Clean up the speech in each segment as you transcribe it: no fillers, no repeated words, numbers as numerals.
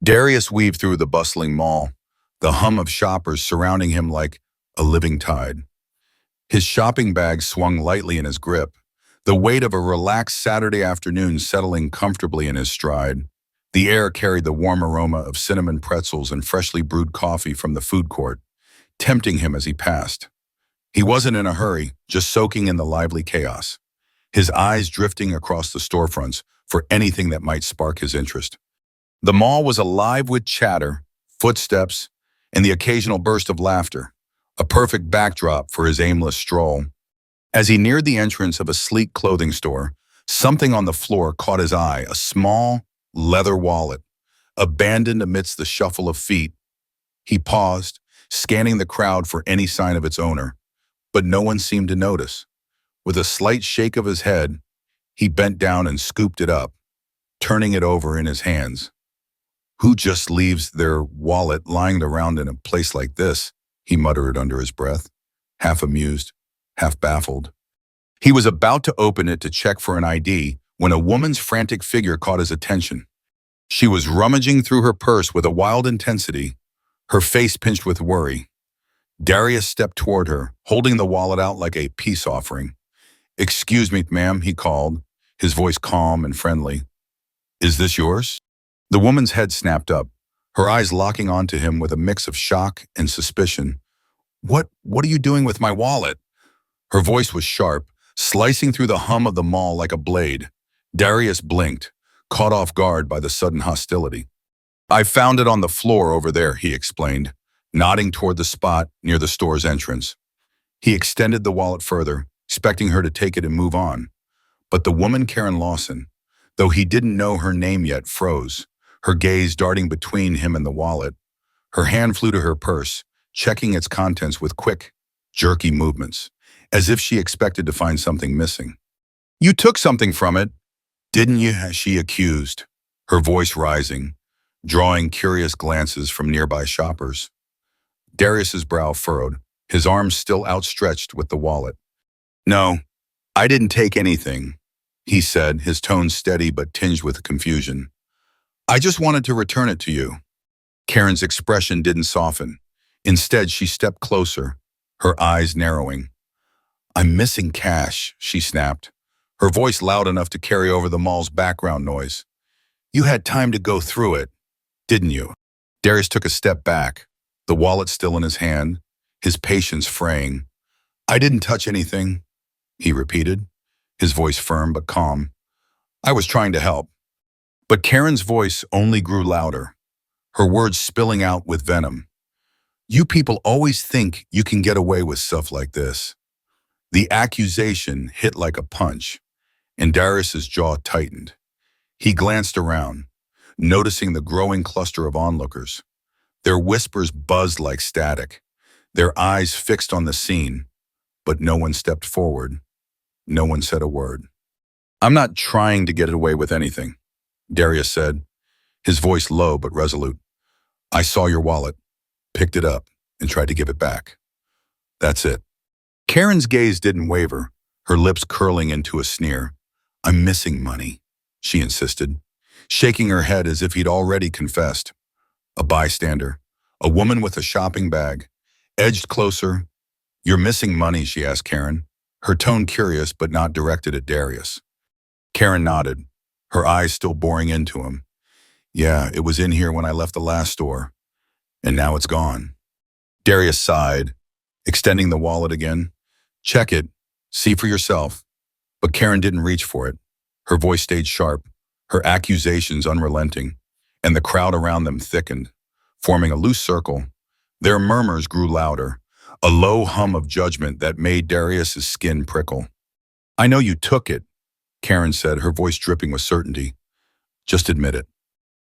Darius weaved through the bustling mall, the hum of shoppers surrounding him like a living tide. His shopping bag swung lightly in his grip, the weight of a relaxed Saturday afternoon settling comfortably in his stride. The air carried the warm aroma of cinnamon pretzels and freshly brewed coffee from the food court, tempting him as he passed. He wasn't in a hurry, just soaking in the lively chaos, his eyes drifting across the storefronts for anything that might spark his interest. The mall was alive with chatter, footsteps, and the occasional burst of laughter, a perfect backdrop for his aimless stroll. As he neared the entrance of a sleek clothing store, something on the floor caught his eye, a small, leather wallet, abandoned amidst the shuffle of feet. He paused, scanning the crowd for any sign of its owner, but no one seemed to notice. With a slight shake of his head, he bent down and scooped it up, turning it over in his hands. "Who just leaves their wallet lying around in a place like this?" he muttered under his breath, half amused, half baffled. He was about to open it to check for an ID when a woman's frantic figure caught his attention. She was rummaging through her purse with a wild intensity, her face pinched with worry. Darius stepped toward her, holding the wallet out like a peace offering. "Excuse me, ma'am," he called, his voice calm and friendly. "Is this yours?" The woman's head snapped up, her eyes locking onto him with a mix of shock and suspicion. What are you doing with my wallet?" Her voice was sharp, slicing through the hum of the mall like a blade. Darius blinked, caught off guard by the sudden hostility. "I found it on the floor over there," he explained, nodding toward the spot near the store's entrance. He extended the wallet further, expecting her to take it and move on. But the woman, Karen Lawson, though he didn't know her name yet, froze, her gaze darting between him and the wallet. Her hand flew to her purse, checking its contents with quick, jerky movements, as if she expected to find something missing. "You took something from it, didn't you?" she accused, her voice rising, drawing curious glances from nearby shoppers. Darius's brow furrowed, his arms still outstretched with the wallet. "No, I didn't take anything," he said, his tone steady but tinged with confusion. "I just wanted to return it to you." Karen's expression didn't soften. Instead, she stepped closer, her eyes narrowing. "I'm missing cash," she snapped, her voice loud enough to carry over the mall's background noise. "You had time to go through it, didn't you?" Darius took a step back, the wallet still in his hand, his patience fraying. "I didn't touch anything," he repeated, his voice firm but calm. "I was trying to help." But Karen's voice only grew louder, her words spilling out with venom. "You people always think you can get away with stuff like this." The accusation hit like a punch, and Darius's jaw tightened. He glanced around, noticing the growing cluster of onlookers. Their whispers buzzed like static, their eyes fixed on the scene, but no one stepped forward. No one said a word. "I'm not trying to get away with anything," Darius said, his voice low but resolute. "I saw your wallet, picked it up, and tried to give it back. That's it." Karen's gaze didn't waver, her lips curling into a sneer. "I'm missing money," she insisted, shaking her head as if he'd already confessed. A bystander, a woman with a shopping bag, edged closer. "You're missing money?" she asked Karen, her tone curious but not directed at Darius. Karen nodded, her eyes still boring into him. "Yeah, it was in here when I left the last store, and now it's gone." Darius sighed, extending the wallet again. "Check it, see for yourself." But Karen didn't reach for it. Her voice stayed sharp, her accusations unrelenting, and the crowd around them thickened, forming a loose circle. Their murmurs grew louder, a low hum of judgment that made Darius's skin prickle. "I know you took it," Karen said, her voice dripping with certainty. "Just admit it."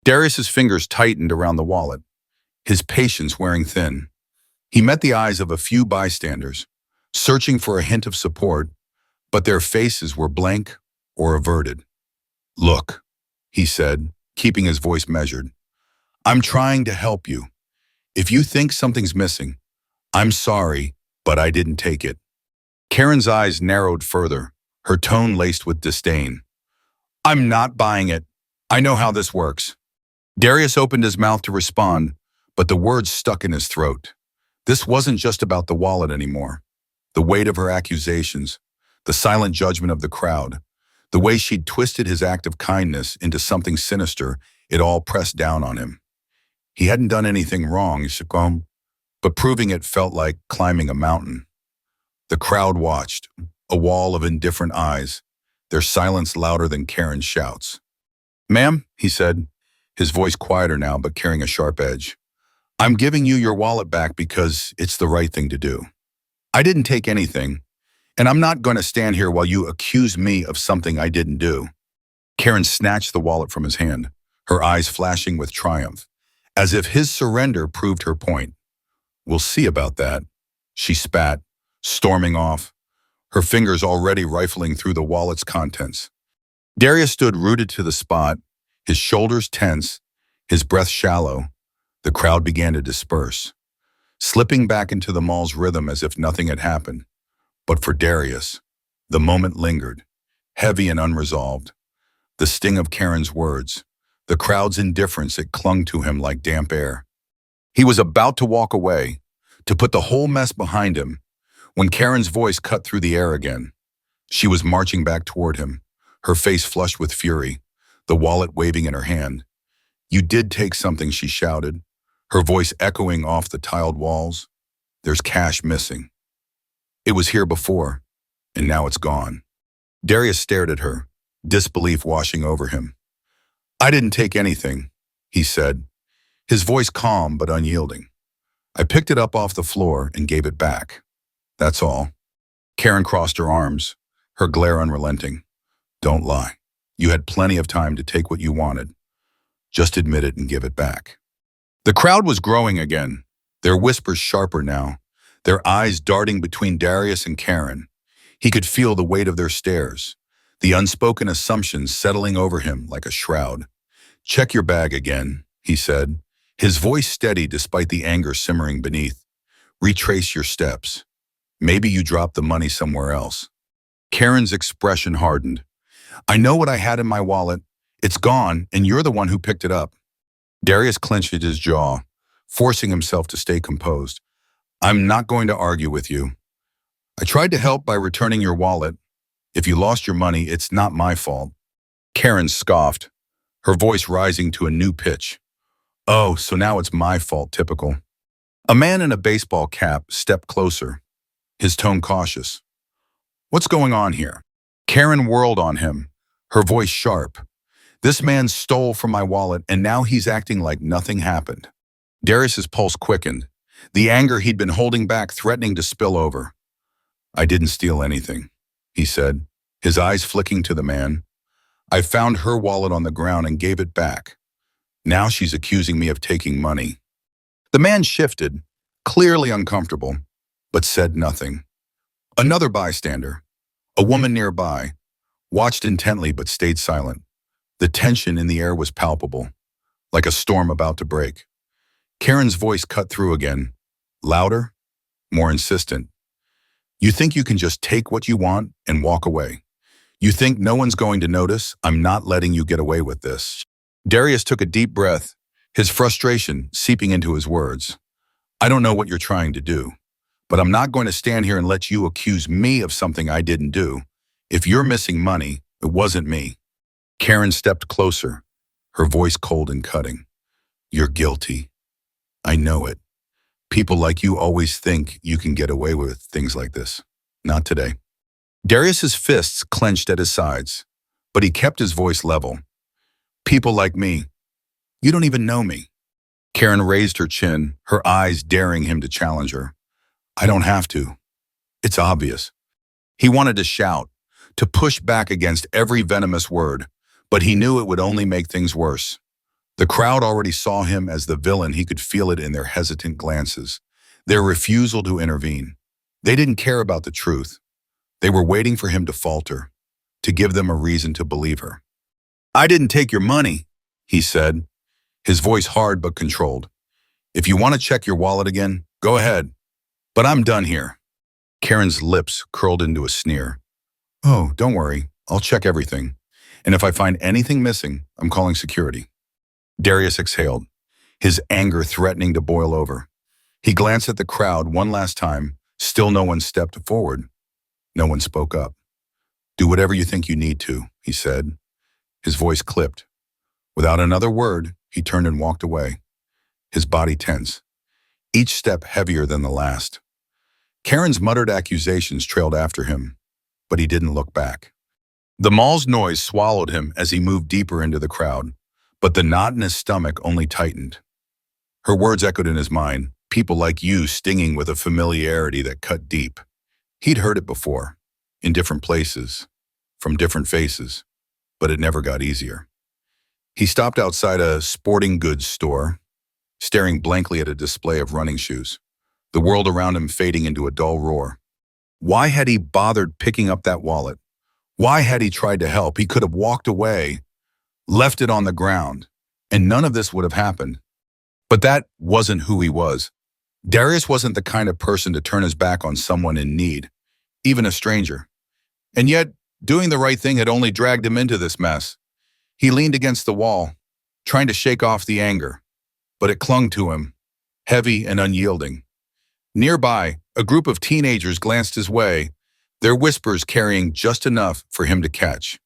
Darius's fingers tightened around the wallet, his patience wearing thin. He met the eyes of a few bystanders, searching for a hint of support, but their faces were blank or averted. "Look," he said, keeping his voice measured. "I'm trying to help you. If you think something's missing, I'm sorry, but I didn't take it." Karen's eyes narrowed further, her tone laced with disdain. "I'm not buying it. I know how this works." Darius opened his mouth to respond, but the words stuck in his throat. This wasn't just about the wallet anymore. The weight of her accusations, the silent judgment of the crowd, the way she'd twisted his act of kindness into something sinister, it all pressed down on him. He hadn't done anything wrong, but proving it felt like climbing a mountain. The crowd watched, a wall of indifferent eyes, their silence louder than Karen's shouts. "Ma'am," he said, his voice quieter now but carrying a sharp edge. "I'm giving you your wallet back because it's the right thing to do. I didn't take anything, and I'm not going to stand here while you accuse me of something I didn't do." Karen snatched the wallet from his hand, her eyes flashing with triumph, as if his surrender proved her point. "We'll see about that," she spat, storming off, her fingers already rifling through the wallet's contents. Darius stood rooted to the spot, his shoulders tense, his breath shallow. The crowd began to disperse, slipping back into the mall's rhythm as if nothing had happened. But for Darius, the moment lingered, heavy and unresolved. The sting of Karen's words, the crowd's indifference, it clung to him like damp air. He was about to walk away, to put the whole mess behind him, when Karen's voice cut through the air again. She was marching back toward him, her face flushed with fury, the wallet waving in her hand. "You did take something," she shouted, her voice echoing off the tiled walls. "There's cash missing. It was here before, and now it's gone." Darius stared at her, disbelief washing over him. "I didn't take anything," he said, his voice calm but unyielding. "I picked it up off the floor and gave it back. That's all." Karen crossed her arms, her glare unrelenting. "Don't lie. You had plenty of time to take what you wanted. Just admit it and give it back." The crowd was growing again, their whispers sharper now, their eyes darting between Darius and Karen. He could feel the weight of their stares, the unspoken assumptions settling over him like a shroud. "Check your bag again," he said, his voice steady despite the anger simmering beneath. "Retrace your steps. Maybe you dropped the money somewhere else." Karen's expression hardened. "I know what I had in my wallet. It's gone, and you're the one who picked it up." Darius clenched his jaw, forcing himself to stay composed. "I'm not going to argue with you. I tried to help by returning your wallet. If you lost your money, it's not my fault." Karen scoffed, her voice rising to a new pitch. "Oh, so now it's my fault, typical." A man in a baseball cap stepped closer, his tone cautious. "What's going on here?" Karen whirled on him, her voice sharp. "This man stole from my wallet, and now he's acting like nothing happened." Darius's pulse quickened, the anger he'd been holding back threatening to spill over. "I didn't steal anything," he said, his eyes flicking to the man. "I found her wallet on the ground and gave it back. Now she's accusing me of taking money." The man shifted, clearly uncomfortable, but said nothing. Another bystander, a woman nearby, watched intently but stayed silent. The tension in the air was palpable, like a storm about to break. Karen's voice cut through again, louder, more insistent. "You think you can just take what you want and walk away? You think no one's going to notice? I'm not letting you get away with this." Darius took a deep breath, his frustration seeping into his words. "I don't know what you're trying to do, but I'm not going to stand here and let you accuse me of something I didn't do. If you're missing money, it wasn't me." Karen stepped closer, her voice cold and cutting. "You're guilty. I know it. People like you always think you can get away with things like this. Not today." Darius's fists clenched at his sides, but he kept his voice level. "People like me. You don't even know me." Karen raised her chin, her eyes daring him to challenge her. "I don't have to. It's obvious." He wanted to shout, to push back against every venomous word, but he knew it would only make things worse. The crowd already saw him as the villain. He could feel it in their hesitant glances, their refusal to intervene. They didn't care about the truth. They were waiting for him to falter, to give them a reason to believe her. "I didn't take your money," he said, his voice hard but controlled. "If you want to check your wallet again, go ahead. But I'm done here." Karen's lips curled into a sneer. "Oh, don't worry. I'll check everything. And if I find anything missing, I'm calling security." Darius exhaled, his anger threatening to boil over. He glanced at the crowd one last time. Still no one stepped forward. No one spoke up. "Do whatever you think you need to," he said. His voice clipped. Without another word, he turned and walked away, his body tense, each step heavier than the last. Karen's muttered accusations trailed after him, but he didn't look back. The mall's noise swallowed him as he moved deeper into the crowd, but the knot in his stomach only tightened. Her words echoed in his mind, people like you stinging with a familiarity that cut deep. He'd heard it before, in different places, from different faces, but it never got easier. He stopped outside a sporting goods store, staring blankly at a display of running shoes, the world around him fading into a dull roar. Why had he bothered picking up that wallet? Why had he tried to help? He could have walked away, left it on the ground, and none of this would have happened. But that wasn't who he was. Darius wasn't the kind of person to turn his back on someone in need, even a stranger. And yet, doing the right thing had only dragged him into this mess. He leaned against the wall, trying to shake off the anger, but it clung to him, heavy and unyielding. Nearby, a group of teenagers glanced his way, their whispers carrying just enough for him to catch.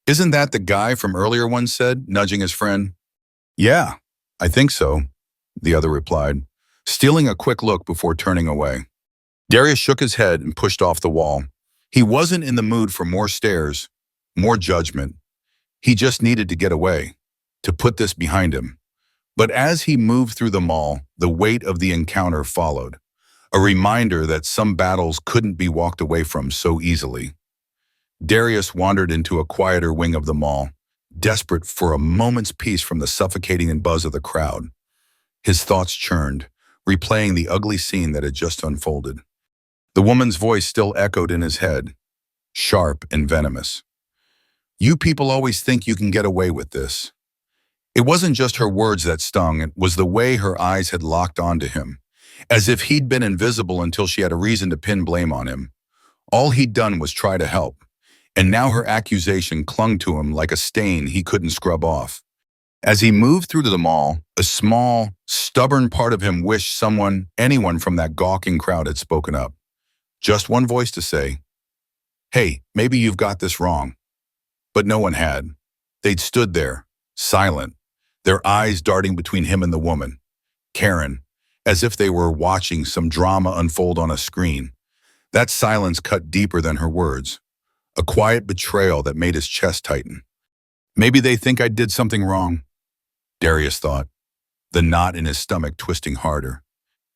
"Isn't that the guy from earlier?" one said, nudging his friend. "Yeah, I think so," the other replied, stealing a quick look before turning away. Darius shook his head and pushed off the wall. He wasn't in the mood for more stares, more judgment. He just needed to get away, to put this behind him. But as he moved through the mall, the weight of the encounter followed, a reminder that some battles couldn't be walked away from so easily. Darius wandered into a quieter wing of the mall, desperate for a moment's peace from the suffocating buzz of the crowd. His thoughts churned, replaying the ugly scene that had just unfolded. The woman's voice still echoed in his head, sharp and venomous. "You people always think you can get away with this." It wasn't just her words that stung, it was the way her eyes had locked onto him, as if he'd been invisible until she had a reason to pin blame on him. All he'd done was try to help, and now her accusation clung to him like a stain he couldn't scrub off. As he moved through the mall, a small, stubborn part of him wished anyone from that gawking crowd had spoken up. Just one voice to say, "Hey, maybe you've got this wrong." But no one had. They'd stood there, silent, their eyes darting between him and the woman, Karen, as if they were watching some drama unfold on a screen. That silence cut deeper than her words, a quiet betrayal that made his chest tighten. "Maybe they think I did something wrong," Darius thought, the knot in his stomach twisting harder.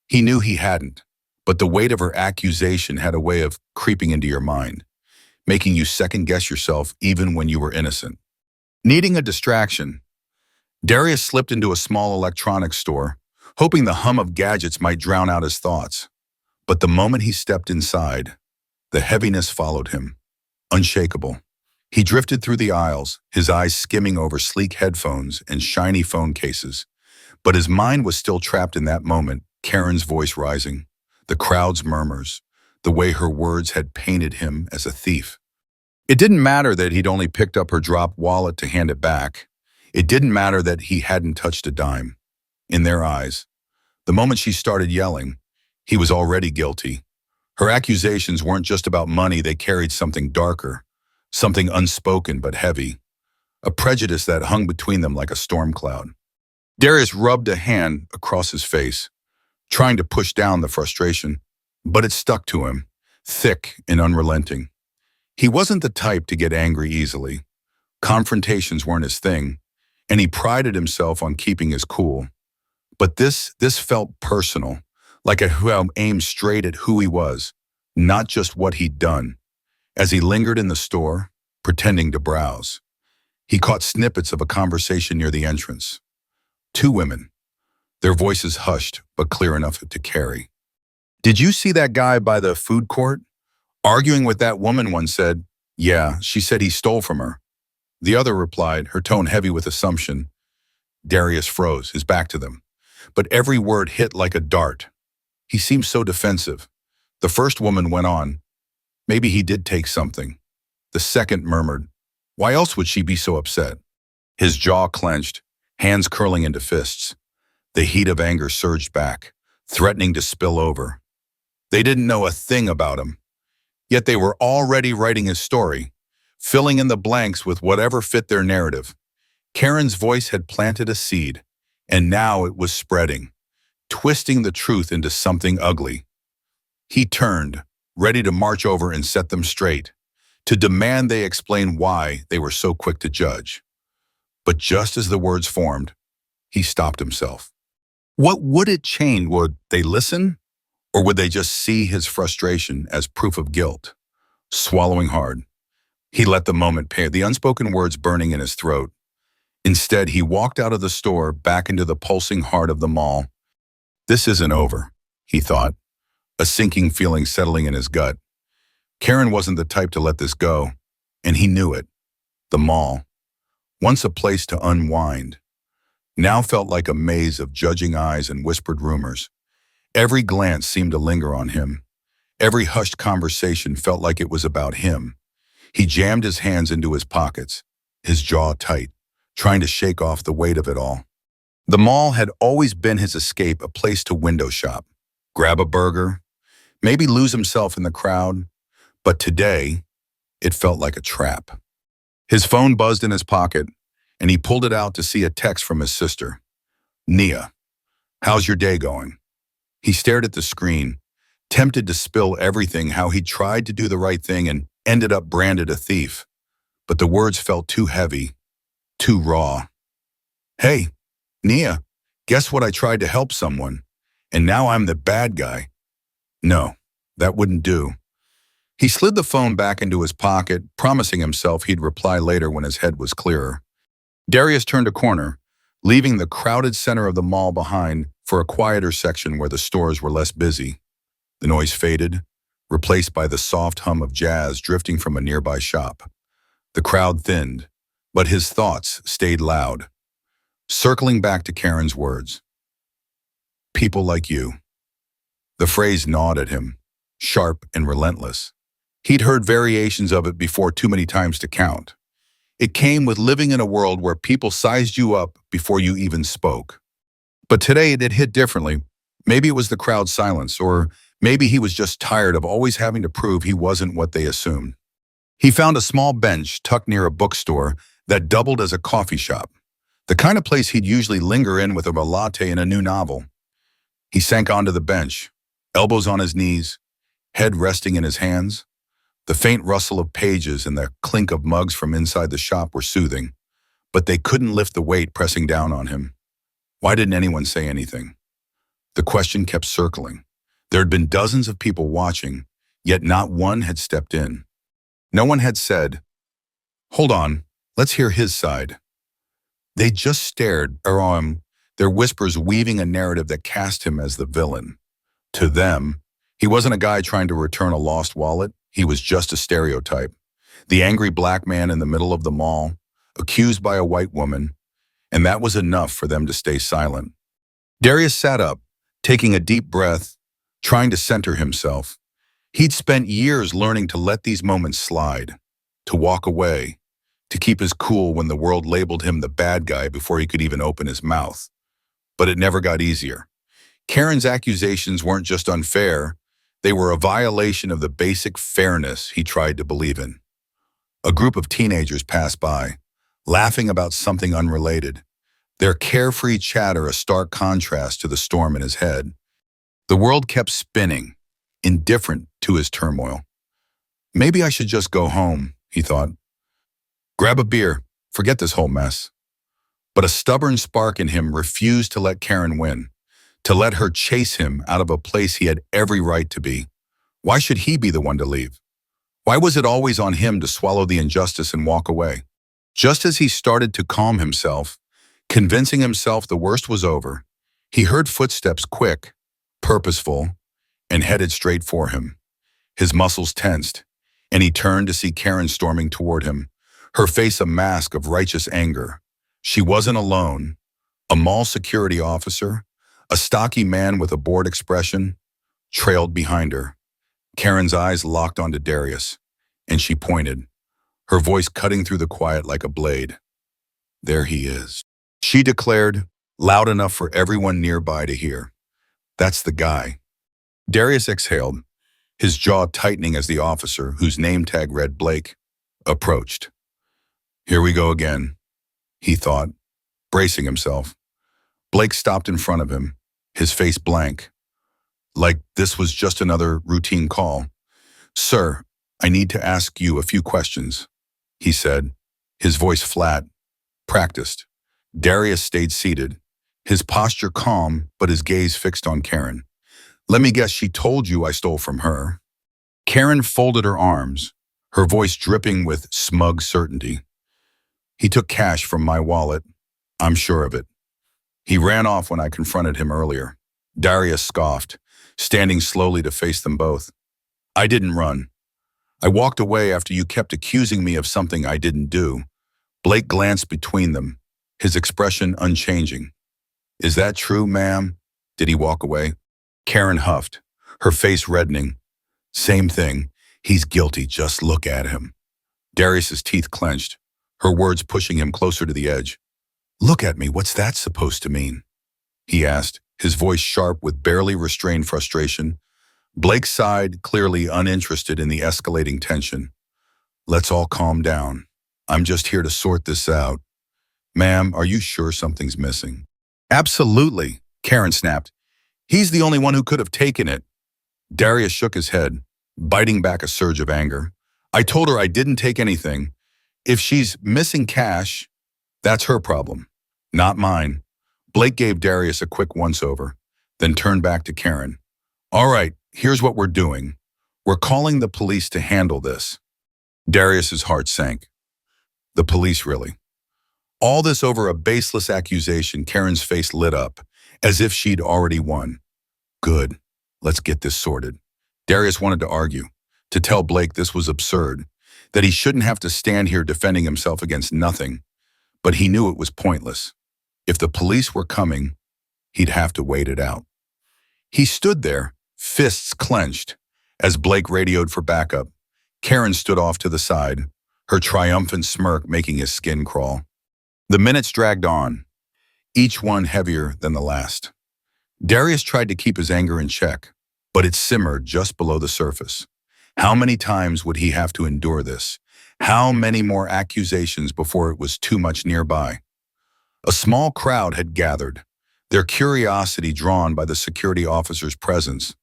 He knew he hadn't, but the weight of her accusation had a way of creeping into your mind, making you second-guess yourself even when you were innocent. Needing a distraction, Darius slipped into a small electronics store, hoping the hum of gadgets might drown out his thoughts. But the moment he stepped inside, the heaviness followed him, unshakable. He drifted through the aisles, his eyes skimming over sleek headphones and shiny phone cases. But his mind was still trapped in that moment, Karen's voice rising, the crowd's murmurs, the way her words had painted him as a thief. It didn't matter that he'd only picked up her dropped wallet to hand it back. It didn't matter that he hadn't touched a dime. In their eyes, the moment she started yelling, he was already guilty. Her accusations weren't just about money, they carried something darker, something unspoken but heavy, a prejudice that hung between them like a storm cloud. Darius rubbed a hand across his face, trying to push down the frustration, but it stuck to him, thick and unrelenting. He wasn't the type to get angry easily. Confrontations weren't his thing, and he prided himself on keeping his cool. But this felt personal, like a aimed straight at who he was, not just what he'd done. As he lingered in the store, pretending to browse, he caught snippets of a conversation near the entrance. Two women, their voices hushed but clear enough to carry. "Did you see that guy by the food court? Arguing with that woman," one said. "Yeah, she said he stole from her." The other replied, her tone heavy with assumption. Darius froze, his back to them. But every word hit like a dart. He seemed so defensive. The first woman went on. "Maybe he did take something." The second murmured, "Why else would she be so upset?" His jaw clenched, hands curling into fists. The heat of anger surged back, threatening to spill over. They didn't know a thing about him, yet they were already writing his story, filling in the blanks with whatever fit their narrative. Karen's voice had planted a seed, and now it was spreading, twisting the truth into something ugly. He turned, ready to march over and set them straight, to demand they explain why they were so quick to judge. But just as the words formed, he stopped himself. What would it change? Would they listen? Or would they just see his frustration as proof of guilt? Swallowing hard, he let the moment pass, the unspoken words burning in his throat. Instead, he walked out of the store back into the pulsing heart of the mall. This isn't over, he thought, a sinking feeling settling in his gut. Karen wasn't the type to let this go, and he knew it. The mall, once a place to unwind, now felt like a maze of judging eyes and whispered rumors. Every glance seemed to linger on him. Every hushed conversation felt like it was about him. He jammed his hands into his pockets, his jaw tight, trying to shake off the weight of it all. The mall had always been his escape, a place to window shop, grab a burger, maybe lose himself in the crowd. But today, it felt like a trap. His phone buzzed in his pocket, and he pulled it out to see a text from his sister. "Nia, how's your day going?" He stared at the screen, tempted to spill everything, how he tried to do the right thing and ended up branded a thief. But the words felt too heavy, too raw. "Hey, Nia, guess what? I tried to help someone, and now I'm the bad guy." No, that wouldn't do. He slid the phone back into his pocket, promising himself he'd reply later when his head was clearer. Darius turned a corner, leaving the crowded center of the mall behind for a quieter section where the stores were less busy. The noise faded, replaced by the soft hum of jazz drifting from a nearby shop. The crowd thinned, but his thoughts stayed loud. Circling back to Karen's words. "People like you." The phrase gnawed at him, sharp and relentless. He'd heard variations of it before, too many times to count. It came with living in a world where people sized you up before you even spoke. But today it hit differently. Maybe it was the crowd's silence, or maybe he was just tired of always having to prove he wasn't what they assumed. He found a small bench tucked near a bookstore that doubled as a coffee shop, the kind of place he'd usually linger in with a latte and a new novel. He sank onto the bench, elbows on his knees, head resting in his hands. The faint rustle of pages and the clink of mugs from inside the shop were soothing, but they couldn't lift the weight pressing down on him. Why didn't anyone say anything? The question kept circling. There had been dozens of people watching, yet not one had stepped in. No one had said, "Hold on, let's hear his side." They just stared around him, their whispers weaving a narrative that cast him as the villain. To them, he wasn't a guy trying to return a lost wallet. He was just a stereotype. The angry black man in the middle of the mall, accused by a white woman, and that was enough for them to stay silent. Darius sat up, taking a deep breath, trying to center himself. He'd spent years learning to let these moments slide, to walk away, to keep his cool when the world labeled him the bad guy before he could even open his mouth. But it never got easier. Karen's accusations weren't just unfair, they were a violation of the basic fairness he tried to believe in. A group of teenagers passed by, laughing about something unrelated, their carefree chatter a stark contrast to the storm in his head. The world kept spinning, indifferent to his turmoil. Maybe I should just go home, he thought. Grab a beer, forget this whole mess. But a stubborn spark in him refused to let Karen win, to let her chase him out of a place he had every right to be. Why should he be the one to leave? Why was it always on him to swallow the injustice and walk away? Just as he started to calm himself, convincing himself the worst was over, he heard footsteps quick, purposeful, and headed straight for him. His muscles tensed, and he turned to see Karen storming toward him, her face a mask of righteous anger. She wasn't alone. A mall security officer, a stocky man with a bored expression, trailed behind her. Karen's eyes locked onto Darius, and she pointed, her voice cutting through the quiet like a blade. There he is. She declared, loud enough for everyone nearby to hear. That's the guy. Darius exhaled, his jaw tightening as the officer, whose name tag read Blake, approached. Here we go again, he thought, bracing himself. Blake stopped in front of him, his face blank, like this was just another routine call. Sir, I need to ask you a few questions, he said, his voice flat, practiced. Darius stayed seated, his posture calm but his gaze fixed on Karen. Let me guess she told you I stole from her. Karen folded her arms, her voice dripping with smug certainty. He took cash from my wallet. I'm sure of it. He ran off when I confronted him earlier. Darius scoffed, standing slowly to face them both. I didn't run. I walked away after you kept accusing me of something I didn't do. Blake glanced between them, his expression unchanging. Is that true, ma'am? Did he walk away? Karen huffed, her face reddening. Same thing. He's guilty. Just look at him. Darius's teeth clenched, her words pushing him closer to the edge. Look at me. What's that supposed to mean? He asked, his voice sharp with barely restrained frustration. Blake sighed, clearly uninterested in the escalating tension. Let's all calm down. I'm just here to sort this out. Ma'am, are you sure something's missing? Absolutely, Karen snapped. He's the only one who could have taken it. Darius shook his head, biting back a surge of anger. I told her I didn't take anything. If she's missing cash, that's her problem, not mine. Blake gave Darius a quick once-over, then turned back to Karen. All right, here's what we're doing. We're calling the police to handle this. Darius's heart sank. The police, really? All this over a baseless accusation. Karen's face lit up, as if she'd already won. Good. Let's get this sorted. Darius wanted to argue, to tell Blake this was absurd, that he shouldn't have to stand here defending himself against nothing. But he knew it was pointless. If the police were coming, he'd have to wait it out. He stood there, fists clenched, as Blake radioed for backup. Karen stood off to the side, her triumphant smirk making his skin crawl. The minutes dragged on, each one heavier than the last. Darius tried to keep his anger in check, but it simmered just below the surface. How many times would he have to endure this? How many more accusations before it was too much nearby? A small crowd had gathered, their curiosity drawn by the security officer's presence.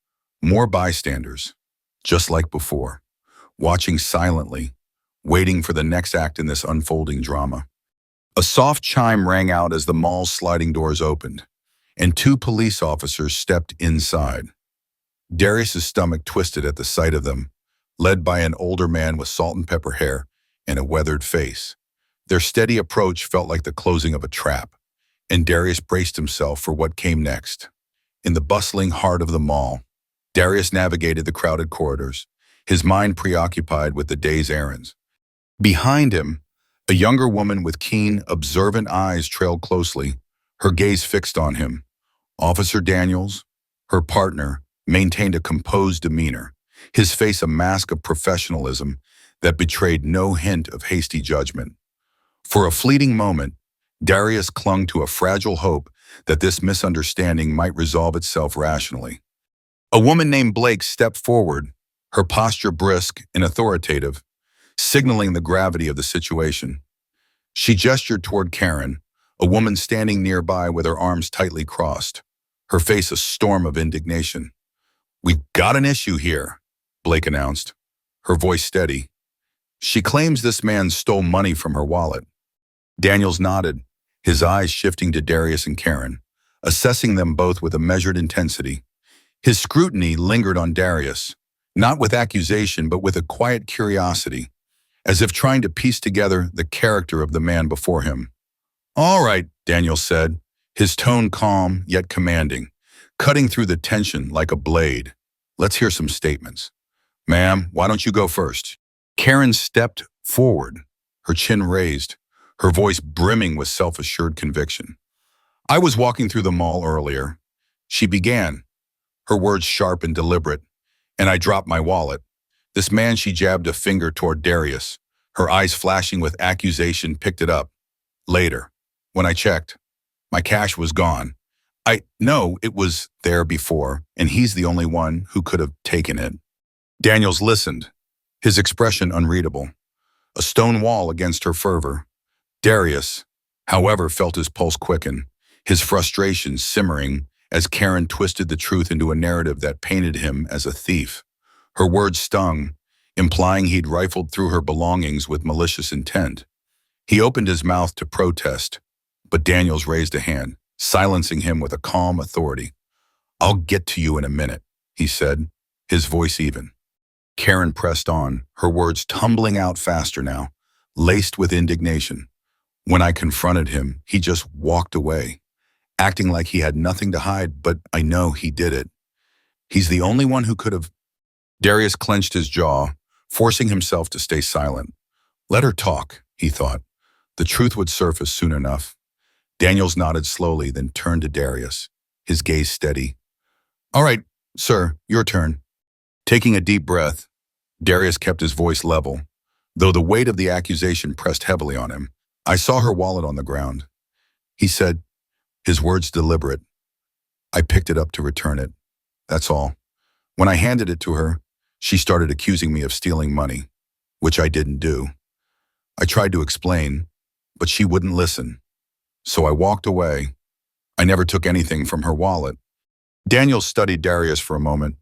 More bystanders, just like before, watching silently, waiting for the next act in this unfolding drama. A soft chime rang out as the mall's sliding doors opened, and two police officers stepped inside. Darius's stomach twisted at the sight of them, led by an older man with salt and pepper hair and a weathered face. Their steady approach felt like the closing of a trap, and Darius braced himself for what came next. In the bustling heart of the mall, Darius navigated the crowded corridors, his mind preoccupied with the day's errands. Behind him, a younger woman with keen, observant eyes trailed closely, her gaze fixed on him. Officer Daniels, her partner, maintained a composed demeanor, his face a mask of professionalism that betrayed no hint of hasty judgment. For a fleeting moment, Darius clung to a fragile hope that this misunderstanding might resolve itself rationally. A woman named Blake stepped forward, her posture brisk and authoritative, signaling the gravity of the situation. She gestured toward Karen, a woman standing nearby with her arms tightly crossed, her face a storm of indignation. We've got an issue here, Blake announced, her voice steady. She claims this man stole money from her wallet. Daniels nodded, his eyes shifting to Darius and Karen, assessing them both with a measured intensity. His scrutiny lingered on Darius, not with accusation but with a quiet curiosity, as if trying to piece together the character of the man before him. All right, Daniels said, his tone calm yet commanding, cutting through the tension like a blade. Let's hear some statements. Ma'am, why don't you go first? Karen stepped forward, her chin raised, her voice brimming with self-assured conviction. I was walking through the mall earlier. She began, her words sharp and deliberate, and I dropped my wallet. This man, she jabbed a finger toward Darius, her eyes flashing with accusation, picked it up. Later, when I checked, My cash was gone. No, it was there before, and he's the only one who could have taken it. Daniels listened, his expression unreadable. A stone wall against her fervor. Darius, however, felt his pulse quicken, his frustration simmering as Karen twisted the truth into a narrative that painted him as a thief. Her words stung, implying he'd rifled through her belongings with malicious intent. He opened his mouth to protest, but Daniels raised a hand, silencing him with a calm authority. "I'll get to you in a minute," he said, his voice even. Karen pressed on, her words tumbling out faster now, laced with indignation. When I confronted him, he just walked away, acting like he had nothing to hide, but I know he did it. He's the only one who could have. Darius clenched his jaw, forcing himself to stay silent. Let her talk, he thought. The truth would surface soon enough. Daniels nodded slowly, then turned to Darius, his gaze steady. All right, sir, your turn. Taking a deep breath, Darius kept his voice level, though the weight of the accusation pressed heavily on him. I saw her wallet on the ground. He said, his words deliberate. I picked it up to return it. That's all. When I handed it to her, she started accusing me of stealing money, which I didn't do. I tried to explain, but she wouldn't listen. So I walked away. I never took anything from her wallet. Daniel studied Darius for a moment,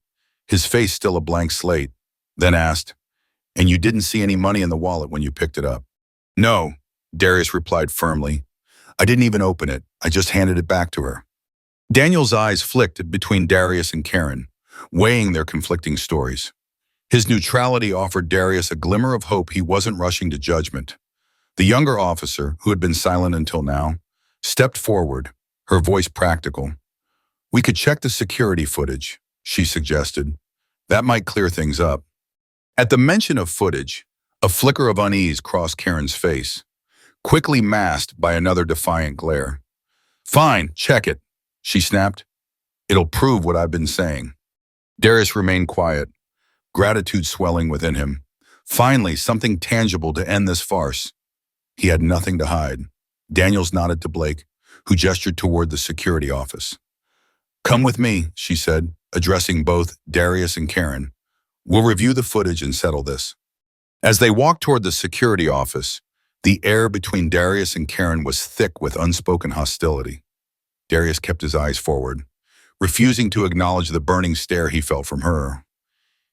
his face still a blank slate, then asked, And you didn't see any money in the wallet when you picked it up? No, Darius replied firmly. I didn't even open it. I just handed it back to her. Daniel's eyes flicked between Darius and Karen, weighing their conflicting stories. His neutrality offered Darius a glimmer of hope he wasn't rushing to judgment. The younger officer, who had been silent until now, stepped forward, her voice practical. We could check the security footage, she suggested. That might clear things up. At the mention of footage, a flicker of unease crossed Karen's face, quickly masked by another defiant glare. Fine, check it, she snapped. It'll prove what I've been saying. Darius remained quiet, gratitude swelling within him. Finally, something tangible to end this farce. He had nothing to hide. Daniels nodded to Blake, who gestured toward the security office. Come with me, she said, addressing both Darius and Karen. We'll review the footage and settle this. As they walked toward the security office, the air between Darius and Karen was thick with unspoken hostility. Darius kept his eyes forward, refusing to acknowledge the burning stare he felt from her.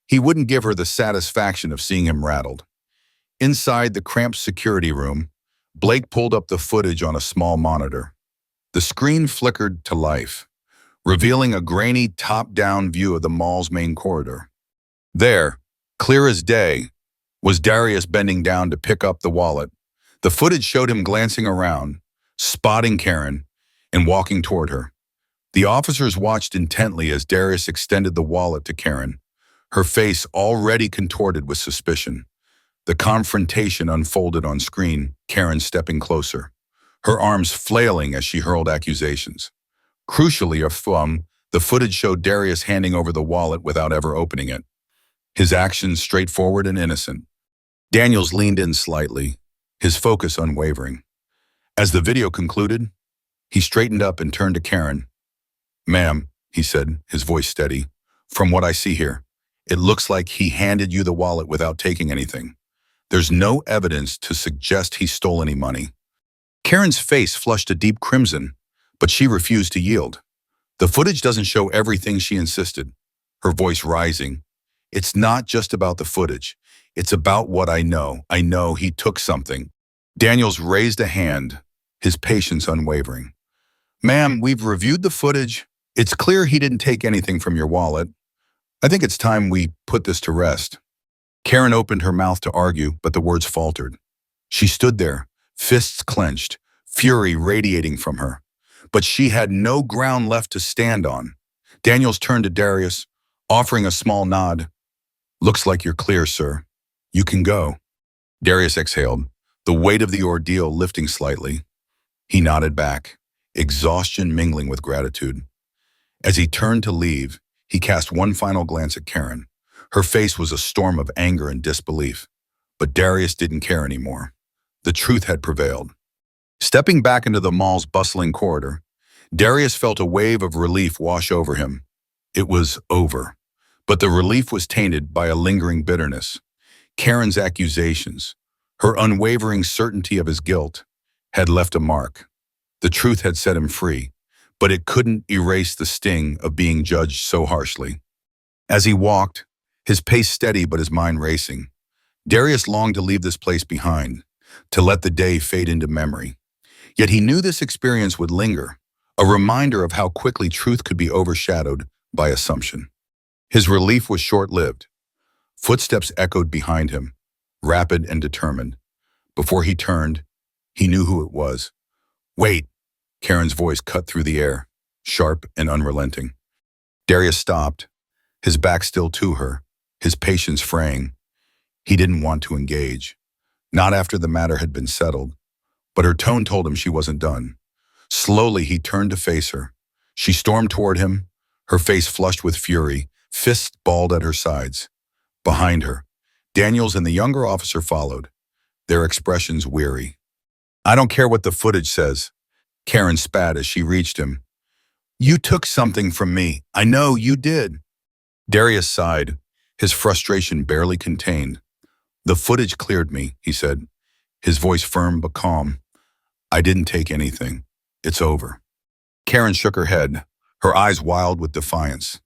He wouldn't give her the satisfaction of seeing him rattled. Inside the cramped security room, Blake pulled up the footage on a small monitor. The screen flickered to life, revealing a grainy top-down view of the mall's main corridor. There, clear as day, was Darius bending down to pick up the wallet. The footage showed him glancing around, spotting Karen, and walking toward her. The officers watched intently as Darius extended the wallet to Karen, her face already contorted with suspicion. The confrontation unfolded on screen, Karen stepping closer, her arms flailing as she hurled accusations. Crucially, the footage showed Darius handing over the wallet without ever opening it. His actions straightforward and innocent. Daniels leaned in slightly, his focus unwavering. As the video concluded, he straightened up and turned to Karen. Ma'am, he said, his voice steady, from what I see here, it looks like he handed you the wallet without taking anything. There's no evidence to suggest he stole any money. Karen's face flushed a deep crimson, but she refused to yield. The footage doesn't show everything, she insisted, her voice rising. It's not just about the footage. It's about what I know. I know he took something. Daniels raised a hand, his patience unwavering. Ma'am, we've reviewed the footage. It's clear he didn't take anything from your wallet. I think it's time we put this to rest. Karen opened her mouth to argue, but the words faltered. She stood there, fists clenched, fury radiating from her. But she had no ground left to stand on. Daniels turned to Darius, offering a small nod. Looks like you're clear, sir. You can go. Darius exhaled, the weight of the ordeal lifting slightly. He nodded back, exhaustion mingling with gratitude. As he turned to leave, he cast one final glance at Karen. Her face was a storm of anger and disbelief. But Darius didn't care anymore. The truth had prevailed. Stepping back into the mall's bustling corridor, Darius felt a wave of relief wash over him. It was over. But the relief was tainted by a lingering bitterness. Karen's accusations, her unwavering certainty of his guilt, had left a mark. The truth had set him free, but it couldn't erase the sting of being judged so harshly. As he walked, his pace steady but his mind racing, Darius longed to leave this place behind, to let the day fade into memory. Yet he knew this experience would linger, a reminder of how quickly truth could be overshadowed by assumption. His relief was short-lived. Footsteps echoed behind him, rapid and determined. Before he turned, he knew who it was. "Wait!" Karen's voice cut through the air, sharp and unrelenting. Darius stopped, his back still to her, his patience fraying. He didn't want to engage, not after the matter had been settled, but her tone told him she wasn't done. Slowly, he turned to face her. She stormed toward him, her face flushed with fury, fists balled at her sides. Behind her, Daniels and the younger officer followed, their expressions weary. "I don't care what the footage says," Karen spat as she reached him. "You took something from me. I know you did." Darius sighed, his frustration barely contained. "The footage cleared me," he said, his voice firm but calm. "I didn't take anything. It's over." Karen shook her head, her eyes wild with defiance.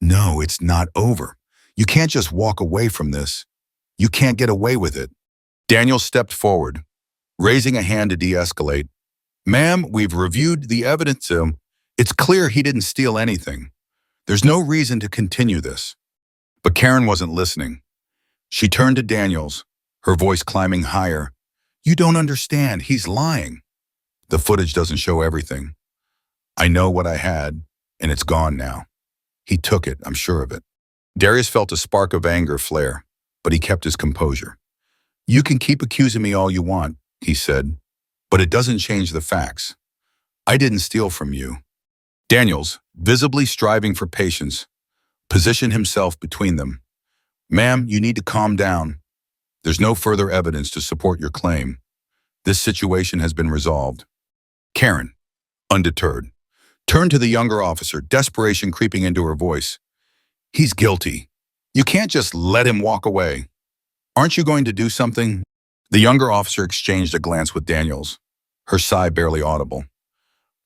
"No, it's not over. You can't just walk away from this. You can't get away with it." Daniel stepped forward, raising a hand to de-escalate. "Ma'am, we've reviewed the evidence. It's clear he didn't steal anything. There's no reason to continue this." But Karen wasn't listening. She turned to Daniels, her voice climbing higher. "You don't understand. He's lying. The footage doesn't show everything. I know what I had, and it's gone now. He took it, I'm sure of it." Darius felt a spark of anger flare, but he kept his composure. "You can keep accusing me all you want," he said, "but it doesn't change the facts. I didn't steal from you." Daniels, visibly striving for patience, positioned himself between them. "Ma'am, you need to calm down. There's no further evidence to support your claim. This situation has been resolved." Karen, undeterred, turned to the younger officer, desperation creeping into her voice. "He's guilty. You can't just let him walk away. Aren't you going to do something?" The younger officer exchanged a glance with Daniels, her sigh barely audible.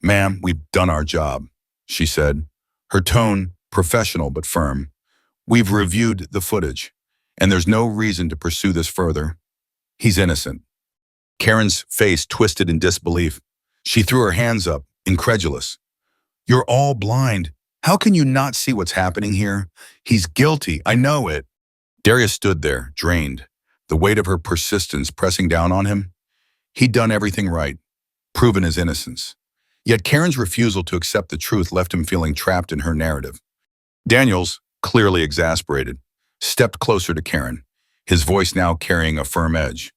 "Ma'am, we've done our job," she said, her tone professional but firm. "We've reviewed the footage, and there's no reason to pursue this further. He's innocent." Karen's face twisted in disbelief. She threw her hands up, incredulous. "You're all blind. How can you not see what's happening here? He's guilty, I know it." Darius stood there, drained, the weight of her persistence pressing down on him. He'd done everything right, proven his innocence. Yet Karen's refusal to accept the truth left him feeling trapped in her narrative. Daniels, clearly exasperated, stepped closer to Karen, his voice now carrying a firm edge.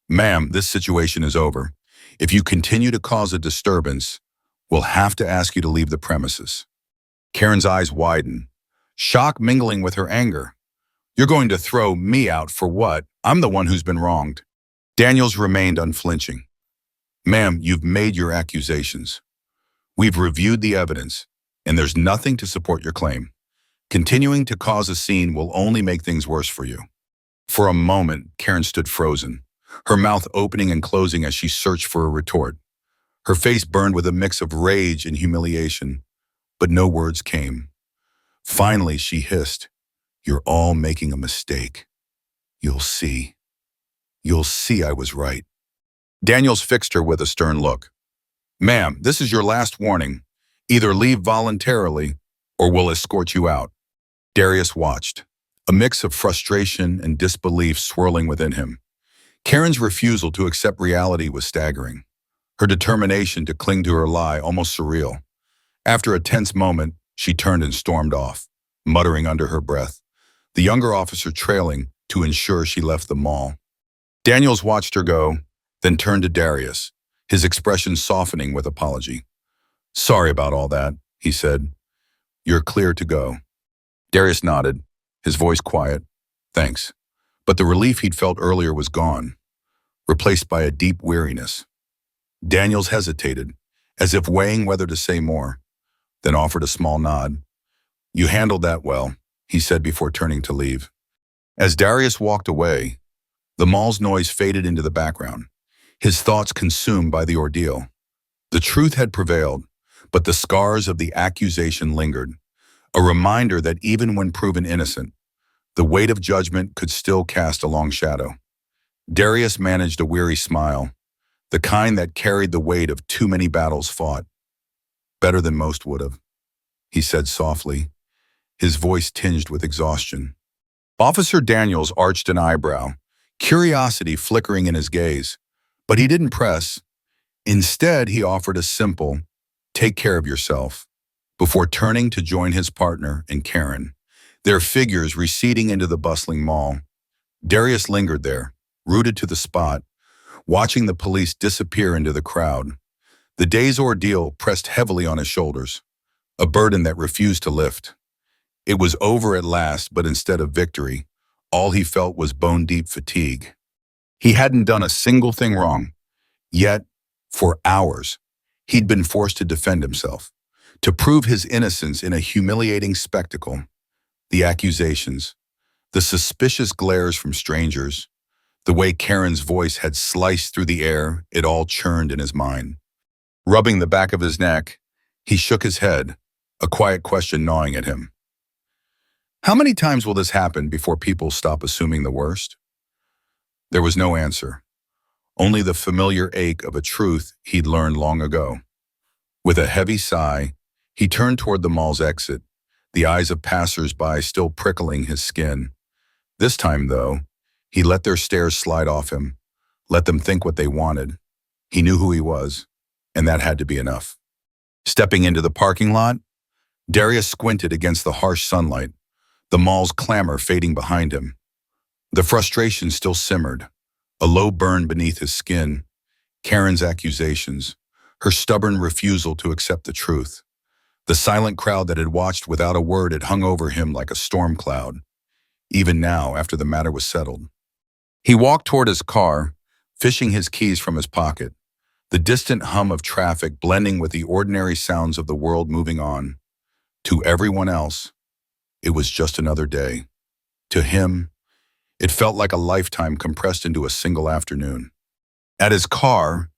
"Ma'am, this situation is over. If you continue to cause a disturbance, we'll have to ask you to leave the premises." Karen's eyes widened, shock mingling with her anger. "You're going to throw me out for what? I'm the one who's been wronged." Daniels remained unflinching. "Ma'am, you've made your accusations. We've reviewed the evidence, and there's nothing to support your claim. Continuing to cause a scene will only make things worse for you." For a moment, Karen stood frozen, her mouth opening and closing as she searched for a retort. Her face burned with a mix of rage and humiliation, but no words came. Finally, she hissed, "You're all making a mistake. You'll see. You'll see I was right." Daniels fixed her with a stern look. "Ma'am, this is your last warning. Either leave voluntarily, or we'll escort you out." Darius watched, a mix of frustration and disbelief swirling within him. Karen's refusal to accept reality was staggering, her determination to cling to her lie almost surreal. After a tense moment, she turned and stormed off, muttering under her breath, the younger officer trailing to ensure she left the mall. Daniels watched her go, then turned to Darius, his expression softening with apology. "Sorry about all that," he said. "You're clear to go." Darius nodded, his voice quiet. "Thanks." But the relief he'd felt earlier was gone, replaced by a deep weariness. Daniels hesitated, as if weighing whether to say more, then offered a small nod. "You handled that well," he said before turning to leave. As Darius walked away, the mall's noise faded into the background, his thoughts consumed by the ordeal. The truth had prevailed, but the scars of the accusation lingered, a reminder that even when proven innocent, the weight of judgment could still cast a long shadow. Darius managed a weary smile, the kind that carried the weight of too many battles fought. "Better than most would have," he said softly, his voice tinged with exhaustion. Officer Daniels arched an eyebrow, curiosity flickering in his gaze, but he didn't press. Instead, he offered a simple, "Take care of yourself," before turning to join his partner and Karen, their figures receding into the bustling mall. Darius lingered there, rooted to the spot, watching the police disappear into the crowd. The day's ordeal pressed heavily on his shoulders, a burden that refused to lift. It was over at last, but instead of victory, all he felt was bone-deep fatigue. He hadn't done a single thing wrong, yet, for hours, he'd been forced to defend himself, to prove his innocence in a humiliating spectacle. The accusations, the suspicious glares from strangers, the way Karen's voice had sliced through the air, it all churned in his mind. Rubbing the back of his neck, he shook his head, a quiet question gnawing at him. How many times will this happen before people stop assuming the worst? There was no answer, only the familiar ache of a truth he'd learned long ago. With a heavy sigh, he turned toward the mall's exit, the eyes of passers-by still prickling his skin. This time, though, he let their stares slide off him, let them think what they wanted. He knew who he was, and that had to be enough. Stepping into the parking lot, Darius squinted against the harsh sunlight, the mall's clamor fading behind him. The frustration still simmered, a low burn beneath his skin. Karen's accusations, her stubborn refusal to accept the truth. The silent crowd that had watched without a word had hung over him like a storm cloud, even now after the matter was settled. He walked toward his car, fishing his keys from his pocket, the distant hum of traffic blending with the ordinary sounds of the world moving on. To everyone else, it was just another day. To him, it felt like a lifetime compressed into a single afternoon. At his car,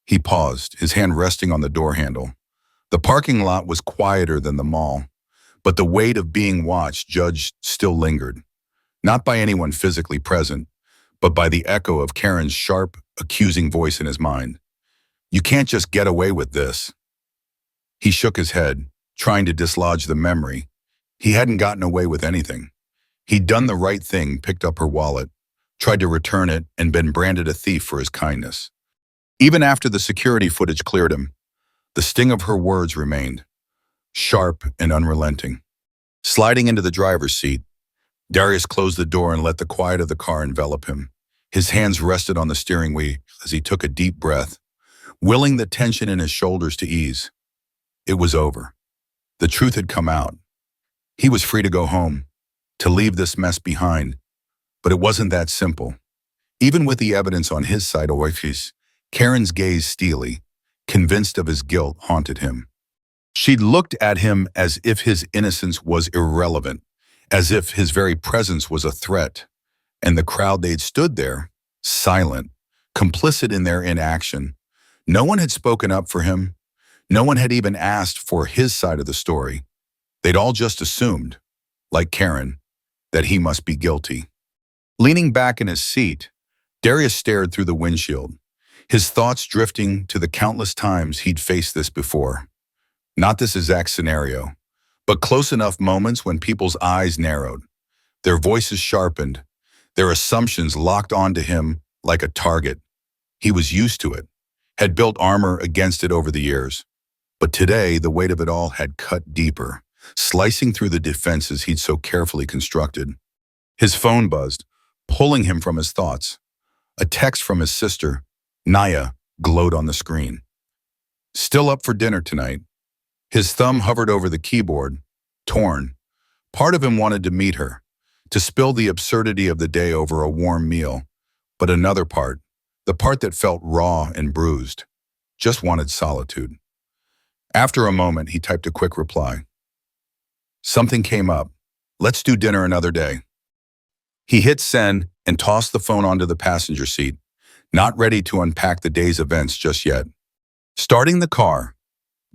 he paused, his hand resting on the door handle. The parking lot was quieter than the mall, but the weight of being watched, judged, still lingered. Not by anyone physically present, but by the echo of Karen's sharp, accusing voice in his mind. "You can't just get away with this." He shook his head, trying to dislodge the memory. He hadn't gotten away with anything. He'd done the right thing, picked up her wallet, tried to return it, and been branded a thief for his kindness. Even after the security footage cleared him, the sting of her words remained, sharp and unrelenting. Sliding into the driver's seat, Darius closed the door and let the quiet of the car envelop him. His hands rested on the steering wheel as he took a deep breath, willing the tension in his shoulders to ease. It was over. The truth had come out. He was free to go home, to leave this mess behind. But it wasn't that simple. Even with the evidence on his side, Karen's gaze steely, convinced of his guilt, haunted him. She'd looked at him as if his innocence was irrelevant, as if his very presence was a threat. And the crowd, they'd stood there, silent, complicit in their inaction. No one had spoken up for him. No one had even asked for his side of the story. They'd all just assumed, like Karen, that he must be guilty. Leaning back in his seat, Darius stared through the windshield, his thoughts drifting to the countless times he'd faced this before. Not this exact scenario, but close enough moments when people's eyes narrowed, their voices sharpened, their assumptions locked onto him like a target. He was used to it, had built armor against it over the years. But today, the weight of it all had cut deeper, slicing through the defenses he'd so carefully constructed. His phone buzzed, pulling him from his thoughts. A text from his sister, Naya, glowed on the screen. Still up for dinner tonight. His thumb hovered over the keyboard, torn. Part of him wanted to meet her, to spill the absurdity of the day over a warm meal. But another part, the part that felt raw and bruised, just wanted solitude. After a moment, he typed a quick reply. Something came up. Let's do dinner another day. He hit send and tossed the phone onto the passenger seat, not ready to unpack the day's events just yet. Starting the car,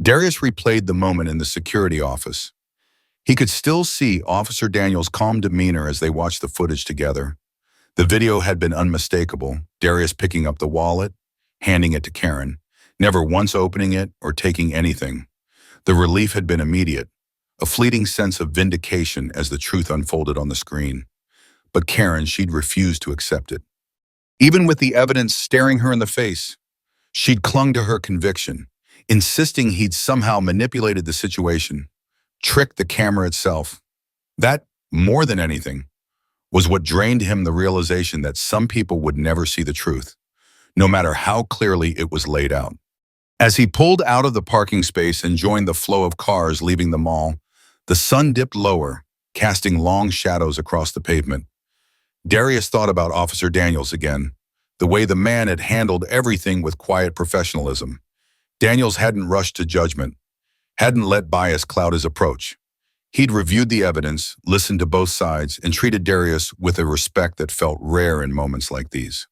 Darius replayed the moment in the security office. He could still see Officer Daniels' calm demeanor as they watched the footage together. The video had been unmistakable, Darius picking up the wallet, handing it to Karen, never once opening it or taking anything. The relief had been immediate, a fleeting sense of vindication as the truth unfolded on the screen. But Karen, she'd refused to accept it. Even with the evidence staring her in the face, she'd clung to her conviction, insisting he'd somehow manipulated the situation, tricked the camera itself. That, more than anything, was what drained him the realization that some people would never see the truth, no matter how clearly it was laid out. As he pulled out of the parking space and joined the flow of cars leaving the mall, the sun dipped lower, casting long shadows across the pavement. Darius thought about Officer Daniels again, the way the man had handled everything with quiet professionalism. Daniels hadn't rushed to judgment, hadn't let bias cloud his approach. He'd reviewed the evidence, listened to both sides, and treated Darius with a respect that felt rare in moments like these.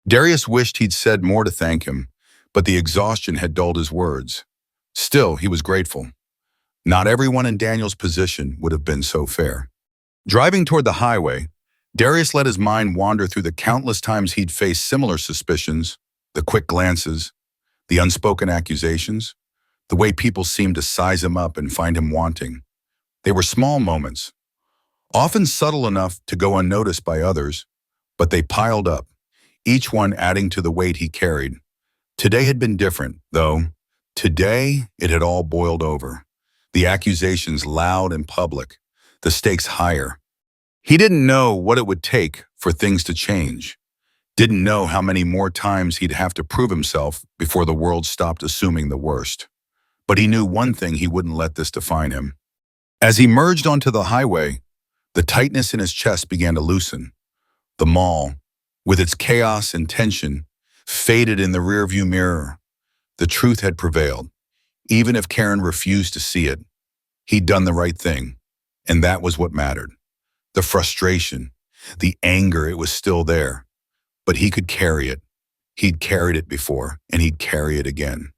Darius wished he'd said more to thank him, but the exhaustion had dulled his words. Still, he was grateful. Not everyone in Daniels' position would have been so fair. Driving toward the highway, Darius let his mind wander through the countless times he'd faced similar suspicions, the quick glances, the unspoken accusations, the way people seemed to size him up and find him wanting. They were small moments, often subtle enough to go unnoticed by others, but they piled up, each one adding to the weight he carried. Today had been different, though. Today, it had all boiled over. The accusations loud and public, the stakes higher. He didn't know what it would take for things to change. Didn't know how many more times he'd have to prove himself before the world stopped assuming the worst. But he knew one thing: he wouldn't let this define him. As he merged onto the highway, the tightness in his chest began to loosen. The mall, with its chaos and tension, faded in the rearview mirror. The truth had prevailed. Even if Karen refused to see it, he'd done the right thing, and that was what mattered. The frustration, the anger, it was still there, but he could carry it. He'd carried it before, and he'd carry it again.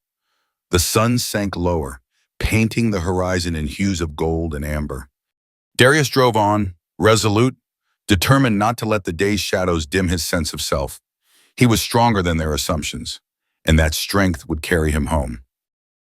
The sun sank lower, painting the horizon in hues of gold and amber. Darius drove on, resolute, determined not to let the day's shadows dim his sense of self. He was stronger than their assumptions, and that strength would carry him home.